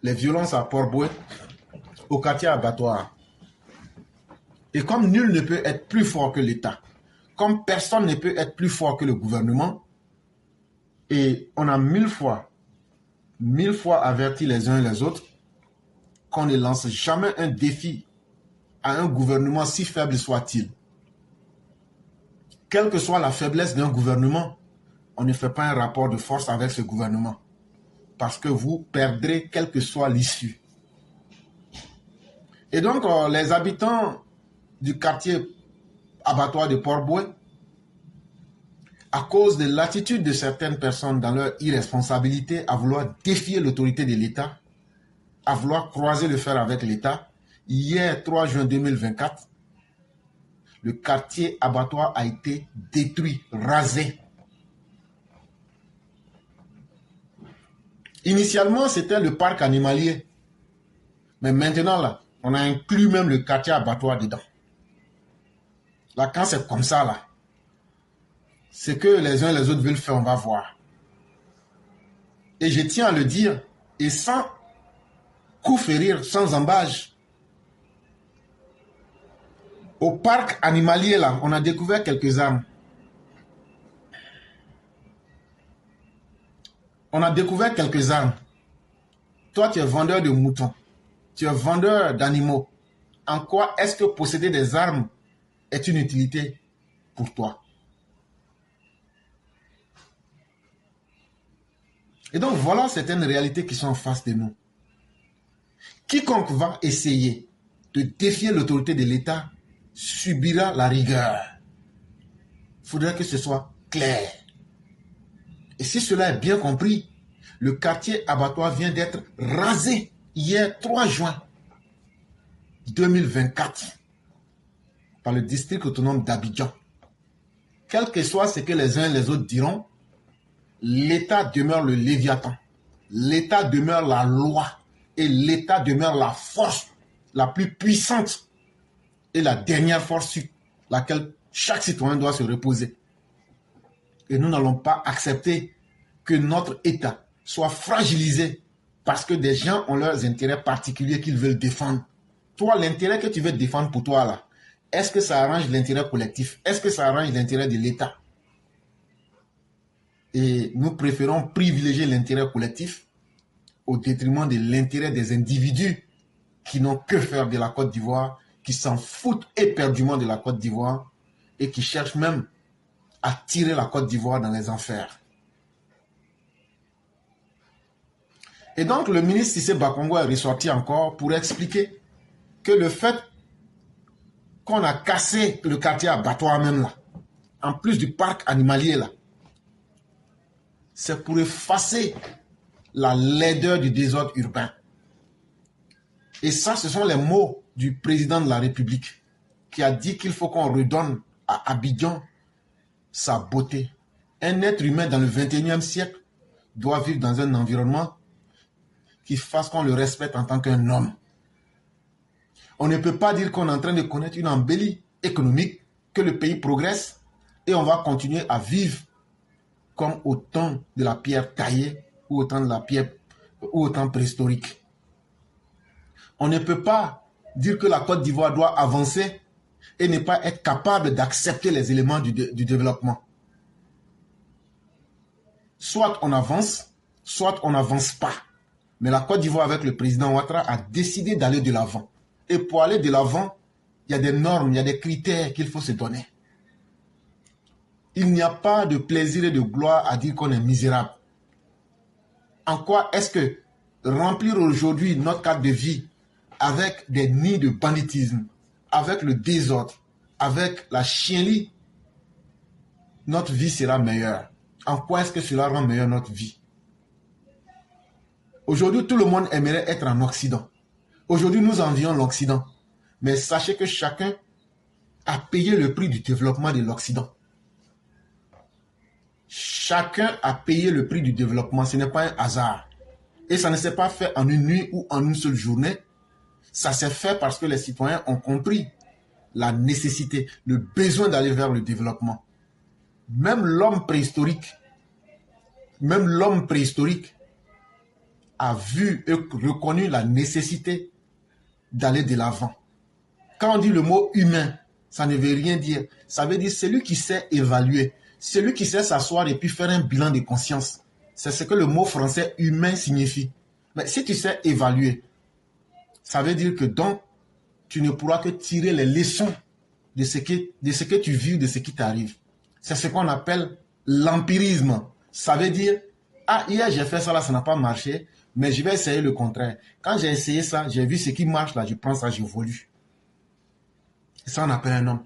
les violences à Port-Bouët, au quartier abattoir. Et comme nul ne peut être plus fort que l'État, comme personne ne peut être plus fort que le gouvernement, et on a mille fois averti les uns et les autres qu'on ne lance jamais un défi à un gouvernement si faible soit-il. Quelle que soit la faiblesse d'un gouvernement, on ne fait pas un rapport de force avec ce gouvernement. Parce que vous perdrez quelle que soit l'issue. Et donc, les habitants du quartier abattoir de Port-Bouët, à cause de l'attitude de certaines personnes dans leur irresponsabilité à vouloir défier l'autorité de l'État, à vouloir croiser le fer avec l'État, hier 3 juin 2024, le quartier abattoir a été détruit, rasé. Initialement, c'était le parc animalier. Mais maintenant, là, on a inclus même le quartier abattoir dedans. Là, quand c'est comme ça, là, c'est que les uns et les autres veulent faire, on va voir. Et je tiens à le dire, et sans coup férir, sans embâche. Au parc animalier, là, on a découvert quelques armes. On a découvert quelques armes. Toi, tu es vendeur de moutons. Tu es vendeur d'animaux. En quoi est-ce que posséder des armes est une utilité pour toi? Et donc, voilà certaines réalités qui sont en face de nous. Quiconque va essayer de défier l'autorité de l'État subira la rigueur. Il faudrait que ce soit clair. Et si cela est bien compris, le quartier abattoir vient d'être rasé hier 3 juin 2024 par le district autonome d'Abidjan. Quel que soit ce que les uns et les autres diront, l'État demeure le Léviathan. L'État demeure la loi. Et l'État demeure la force la plus puissante et la dernière force sur laquelle chaque citoyen doit se reposer. Et nous n'allons pas accepter que notre État soit fragilisé parce que des gens ont leurs intérêts particuliers qu'ils veulent défendre. Toi, l'intérêt que tu veux défendre pour toi, là, est-ce que ça arrange l'intérêt collectif? Est-ce que ça arrange l'intérêt de l'État? Et nous préférons privilégier l'intérêt collectif au détriment de l'intérêt des individus qui n'ont que faire de la Côte d'Ivoire, qui s'en foutent éperdument de la Côte d'Ivoire et qui cherchent même à tirer la Côte d'Ivoire dans les enfers. Et donc le ministre Cissé Bakongo est ressorti encore pour expliquer que le fait qu'on a cassé le quartier abattoir même là, en plus du parc animalier là, c'est pour effacer la laideur du désordre urbain. Et ça, ce sont les mots du président de la République qui a dit qu'il faut qu'on redonne à Abidjan sa beauté. Un être humain dans le 21e siècle doit vivre dans un environnement qui fasse qu'on le respecte en tant qu'un homme. On ne peut pas dire qu'on est en train de connaître une embellie économique, que le pays progresse et on va continuer à vivre comme au temps de la pierre taillée ou au temps de la pierre ou au temps préhistorique. On ne peut pas dire que la Côte d'Ivoire doit avancer et ne pas être capable d'accepter les éléments du développement. Soit on avance, soit on n'avance pas. Mais la Côte d'Ivoire avec le président Ouattara a décidé d'aller de l'avant. Et pour aller de l'avant, il y a des normes, il y a des critères qu'il faut se donner. Il n'y a pas de plaisir et de gloire à dire qu'on est misérable. En quoi est-ce que remplir aujourd'hui notre cadre de vie avec des nids de banditisme, avec le désordre, avec la chienlit, notre vie sera meilleure? En quoi est-ce que cela rend meilleure notre vie? Aujourd'hui, tout le monde aimerait être en Occident. Aujourd'hui, nous envions l'Occident. Mais sachez que chacun a payé le prix du développement de l'Occident. Chacun a payé le prix du développement. Ce n'est pas un hasard. Et ça ne s'est pas fait en une nuit ou en une seule journée. Ça s'est fait parce que les citoyens ont compris la nécessité, le besoin d'aller vers le développement. Même l'homme préhistorique a vu et reconnu la nécessité d'aller de l'avant. Quand on dit le mot humain, ça ne veut rien dire. Ça veut dire celui qui sait évaluer, celui qui sait s'asseoir et puis faire un bilan de conscience. C'est ce que le mot français humain signifie. Mais si tu sais évaluer, ça veut dire que donc, tu ne pourras que tirer les leçons de ce que tu vis, de ce qui t'arrive. C'est ce qu'on appelle l'empirisme. Ça veut dire, ah, hier j'ai fait ça là, ça n'a pas marché, mais je vais essayer le contraire. Quand j'ai essayé ça, j'ai vu ce qui marche là, je prends ça, j'évolue. Ça, on appelle un homme.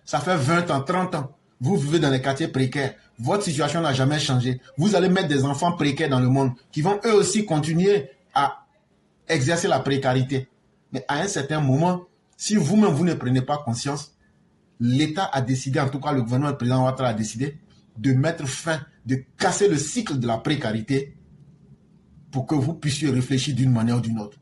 Ça fait 20 ans, 30 ans. Vous vivez dans les quartiers précaires. Votre situation n'a jamais changé. Vous allez mettre des enfants précaires dans le monde qui vont eux aussi continuer à exercer la précarité. Mais à un certain moment, si vous-même, vous ne prenez pas conscience, l'État a décidé, en tout cas le gouvernement, le président Ouattara a décidé de mettre fin, de casser le cycle de la précarité pour que vous puissiez réfléchir d'une manière ou d'une autre.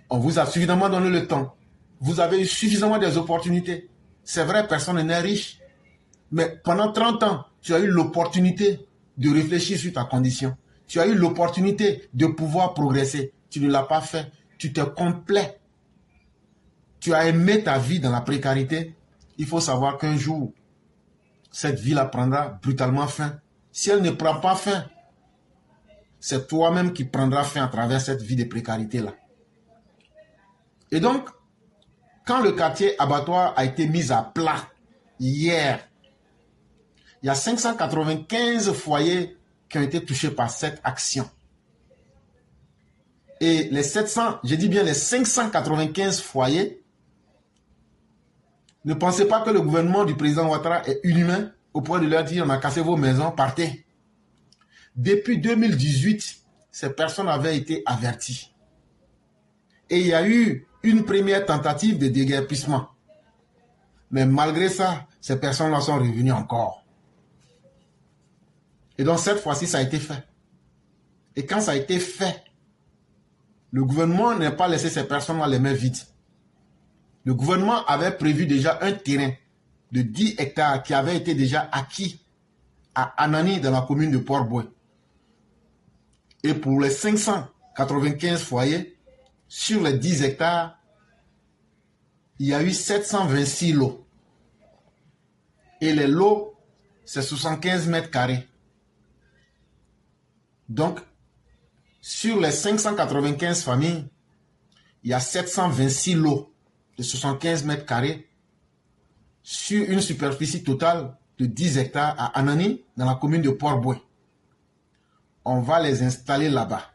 On vous a suffisamment donné le temps. Vous avez eu suffisamment des opportunités. C'est vrai, personne n'est riche. Mais pendant 30 ans, tu as eu l'opportunité de réfléchir sur ta condition. Tu as eu l'opportunité de pouvoir progresser. Tu ne l'as pas fait. Tu t'es complet. Tu as aimé ta vie dans la précarité. Il faut savoir qu'un jour, cette vie-là prendra brutalement fin. Si elle ne prend pas fin, c'est toi-même qui prendras fin à travers cette vie de précarité-là. Et donc, quand le quartier abattoir a été mis à plat hier, il y a 595 foyers qui ont été touchés par cette action. Et les 700, je dis bien les 595 foyers, ne pensez pas que le gouvernement du président Ouattara est inhumain au point de leur dire on a cassé vos maisons, partez. Depuis 2018, ces personnes avaient été averties. Et il y a eu une première tentative de déguerpissement. Mais malgré ça, ces personnes-là sont revenues encore. Et donc cette fois-ci, ça a été fait. Et quand ça a été fait, le gouvernement n'a pas laissé ces personnes-là les mains vides. Le gouvernement avait prévu déjà un terrain de 10 hectares qui avait été déjà acquis à Anani dans la commune de Port-Bouin. Et pour les 595 foyers, sur les 10 hectares, il y a eu 726 lots. Et les lots, c'est 75 mètres carrés. Donc, sur les 595 familles, il y a 726 lots de 75 mètres carrés sur une superficie totale de 10 hectares à Anani, dans la commune de Port-Bouin. On va les installer là-bas.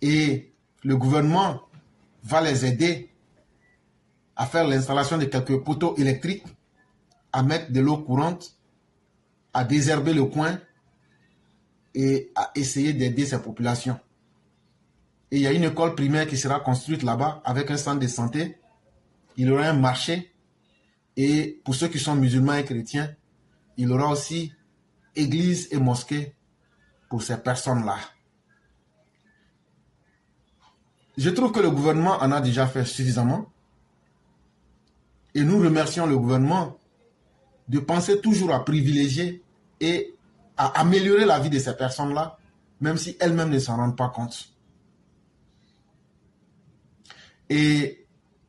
Et le gouvernement va les aider à faire l'installation de quelques poteaux électriques, à mettre de l'eau courante, à désherber le coin et à essayer d'aider ces populations. Et il y a une école primaire qui sera construite là-bas avec un centre de santé. Il y aura un marché. Et pour ceux qui sont musulmans et chrétiens, il y aura aussi église et mosquée pour ces personnes-là. Je trouve que le gouvernement en a déjà fait suffisamment. Et nous remercions le gouvernement de penser toujours à privilégier et à améliorer la vie de ces personnes-là, même si elles-mêmes ne s'en rendent pas compte. Et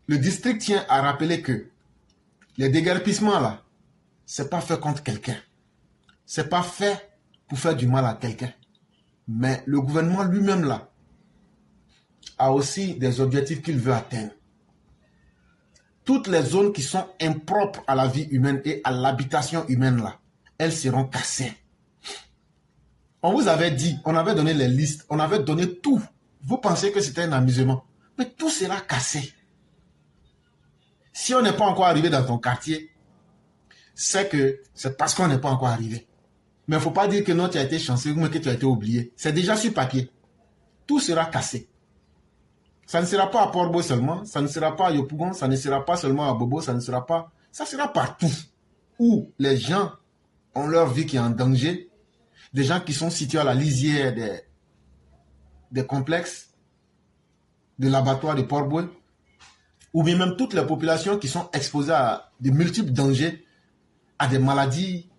le district tient à rappeler que les déguerpissements là, c'est pas fait contre quelqu'un. C'est pas fait pour faire du mal à quelqu'un. Mais le gouvernement lui-même là a aussi des objectifs qu'il veut atteindre. Toutes les zones qui sont impropres à la vie humaine et à l'habitation humaine là, elles seront cassées. On vous avait dit, on avait donné les listes, on avait donné tout. Vous pensez que c'était un amusement. Mais tout sera cassé. Si on n'est pas encore arrivé dans ton quartier, c'est que c'est parce qu'on n'est pas encore arrivé. Mais il ne faut pas dire que non, tu as été chanceux ou que tu as été oublié. C'est déjà sur papier. Tout sera cassé. Ça ne sera pas à Port-Bouin seulement, ça ne sera pas à Yopougon, ça ne sera pas seulement à Bobo, ça ne sera pas... Ça sera partout où les gens ont leur vie qui est en danger, des gens qui sont situés à la lisière des complexes, de l'abattoir de Port-Bouin, ou bien même toutes les populations qui sont exposées à de multiples dangers, à des maladies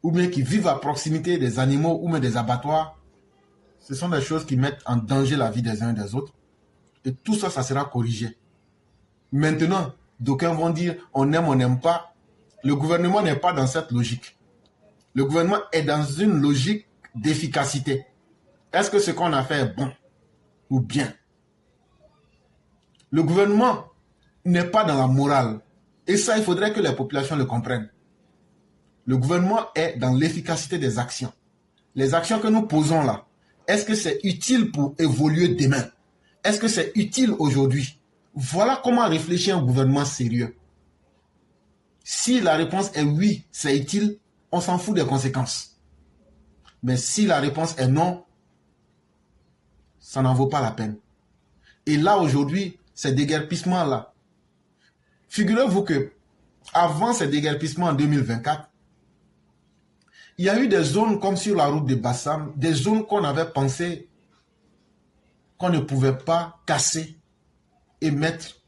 ou bien qui vivent à proximité des animaux ou même des abattoirs, ce sont des choses qui mettent en danger la vie des uns et des autres. Et tout ça, ça sera corrigé. Maintenant, d'aucuns vont dire on aime, on n'aime pas. Le gouvernement n'est pas dans cette logique. Le gouvernement est dans une logique d'efficacité. Est-ce que ce qu'on a fait est bon ou bien? Le gouvernement n'est pas dans la morale. Et ça, il faudrait que les populations le comprennent. Le gouvernement est dans l'efficacité des actions. Les actions que nous posons là, est-ce que c'est utile pour évoluer demain? Est-ce que c'est utile aujourd'hui? Voilà comment réfléchir un gouvernement sérieux. Si la réponse est oui, c'est utile, on s'en fout des conséquences. Mais si la réponse est non, ça n'en vaut pas la peine. Et là, aujourd'hui, ces déguerpissements-là, figurez-vous que avant ces déguerpissements en 2024, il y a eu des zones comme sur la route de Bassam, des zones qu'on avait pensé qu'on ne pouvait pas casser et mettre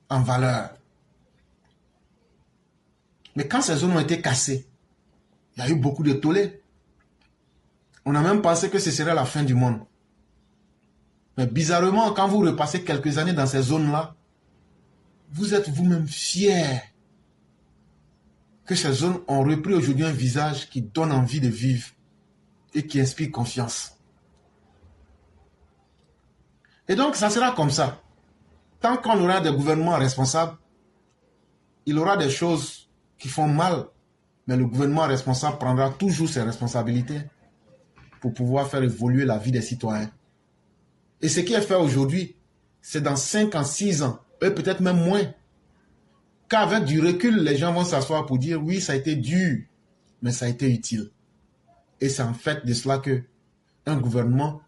en valeur. Mais quand ces zones ont été cassées, il y a eu beaucoup de tollés. On a même pensé que ce serait la fin du monde. Mais bizarrement, quand vous repassez quelques années dans ces zones-là, vous êtes vous-même fiers que ces zones ont repris aujourd'hui un visage qui donne envie de vivre et qui inspire confiance. Et donc, ça sera comme ça. Tant qu'on aura des gouvernements responsables, il y aura des choses qui font mal, mais le gouvernement responsable prendra toujours ses responsabilités pour pouvoir faire évoluer la vie des citoyens. Et ce qui est fait aujourd'hui, c'est dans 5 ans, 6 ans, et peut-être même moins, qu'avec du recul, les gens vont s'asseoir pour dire oui, ça a été dur, mais ça a été utile. Et c'est en fait de cela que un gouvernement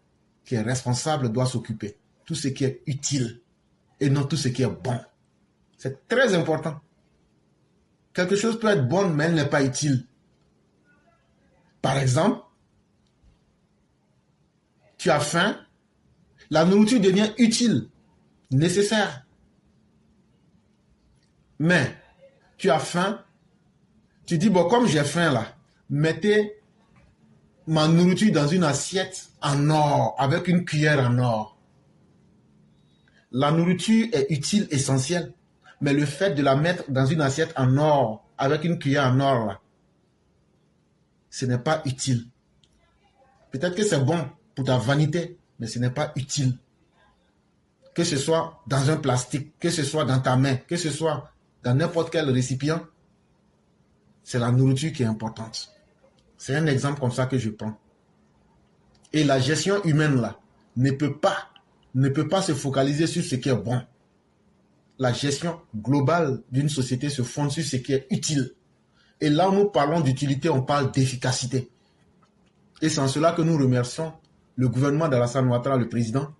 qui est responsable doit s'occuper. Tout ce qui est utile et non tout ce qui est bon. C'est très important. Quelque chose peut être bon, mais elle n'est pas utile. Par exemple, tu as faim, la nourriture devient utile, nécessaire. Mais tu as faim, tu dis, bon, comme j'ai faim là, mettez ma nourriture dans une assiette en or, avec une cuillère en or. La nourriture est utile, essentielle, mais le fait de la mettre dans une assiette en or, avec une cuillère en or là, ce n'est pas utile. Peut-être que c'est bon pour ta vanité, mais ce n'est pas utile. Que ce soit dans un plastique, que ce soit dans ta main, que ce soit dans n'importe quel récipient, c'est la nourriture qui est importante. C'est un exemple comme ça que je prends. Et la gestion humaine là ne peut pas se focaliser sur ce qui est bon. La gestion globale d'une société se fonde sur ce qui est utile. Et là où nous parlons d'utilité, on parle d'efficacité. Et c'est en cela que nous remercions le gouvernement d'Alassane Ouattara, le président,